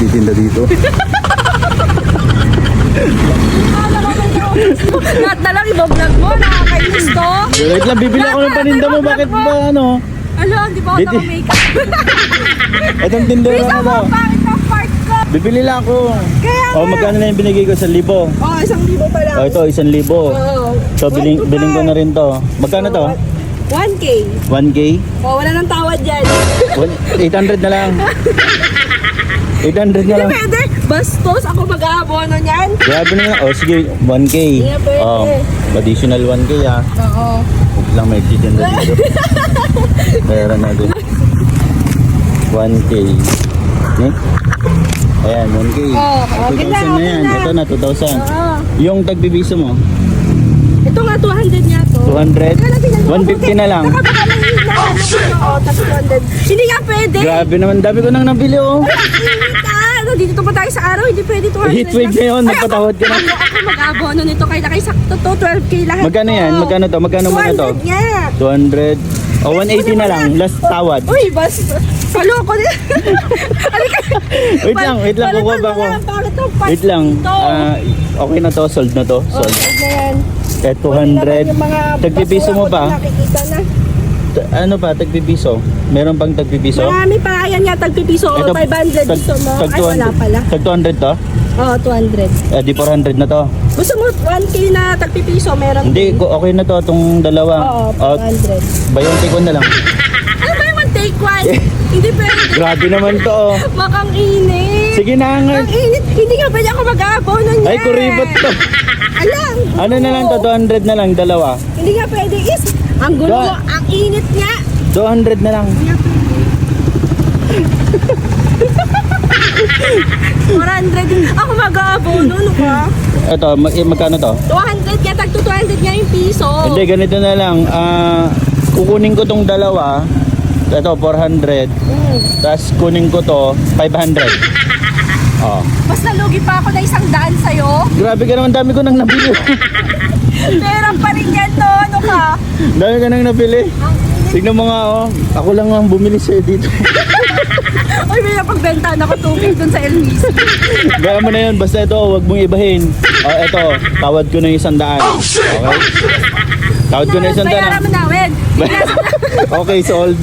nagtitinda dito. Lahat na lang i-vlog mo, nakakainis to. Wait lang, bibili ako ng paninda mo. Bakit ba ano? Alam, di ba ako naka-makeup? Itong tindera Bisa mo mo, daw. bakit ang part ko? Bibili lang ako. Kaya O, magkano na yung binigay ko? 1,000. Oh, 1,000 pa lang. O, ito, 1,000. Oo. So, biling ko na rin to. Magkano to? 1K. 1K? Oh, wala nang tawad dyan. 800 na lang. 800 na lang. Hindi pwede. Bastos, ako mag-aabono niyan. Grabe na lang. O, sige, 1K. Hindi pwede. O, additional 1K ah. Oo. Huwag lang may titinda dito. Pera na din. 1K. Eh? Ayan, 1K. Oh, okay 2,000 na, na yan. okay na. Ito na, 2,000. Oo. Yung tagbibiso mo? Ito nga, 200 niya to. 200? 150 na lang. Nakapakalang yun na. Oo, tapos 200. Hindi nga pwede. Grabe naman, dami ko nang nabili oh. Init ah. Nandito pa tayo sa araw, hindi pwede 200. Heatwave na yun, magpatawad ka na. Ako mag-abono nito kay Lakay. Sakto to, 12K lahat. Magkano yan? to. Magkano to? Magkano muna to? 200 nga. 200. O, 180 na lang. Last tawad. Uy, bas. Paloko din. Wait lang, kukuha ba ako? Wait lang. Okay na to, sold na to. Sold. na yan. Eh, 200. Tagpipiso mo pa? Nakikita na. Ano pa, tagpipiso? Meron pang tagpipiso? Marami pa. Ayan nga, tagpipiso. O, 500 gusto mo. Ay, wala pala. Tag 200 to? Oo, 200. Eh, di 400 na to. Gusto mo 1K na tagpipiso, meron Hindi, din. okay na to, itong dalawa. Oo, Oh, 400. bayonte ko na lang. Ano ba yung take one? Hindi pwede. Grabe naman to, oh. Makang init. Sige na nga. Ang init. Hindi nga pwede ako mag-aabono niya. Ay, kuribot to. Alam. Ano na lang to, 200 na lang, dalawa. Hindi nga pwede is. Ang gulo mo, ang init niya. 200 na lang. Hindi nga pwede. 400. Ako mag-aabono, ano ka? Ito, magkano to? 200 kaya tag 200 nga yung piso. Hindi, ganito na lang. Kukunin ko tong dalawa. Ito, 400. Tapos kunin ko to, 500. Oh. Mas nalugi pa ako na 100 sa'yo. Grabe ka naman, dami ko nang nabili. Pera pa rin yan to, ano ka? Dami ka nang nabili. Ang init. Tignan mo nga, oh. Ako lang ang bumili sa'yo dito. Uy, may napagbenta na ako tubig dun sa Elmis. Gaya mo na yun, basta ito, huwag mong ibahin. Oh, ito, tawad ko na yung 100. Okay? Tawad ko na yung 100. Bayaran mo na, Wen. Okay, sold.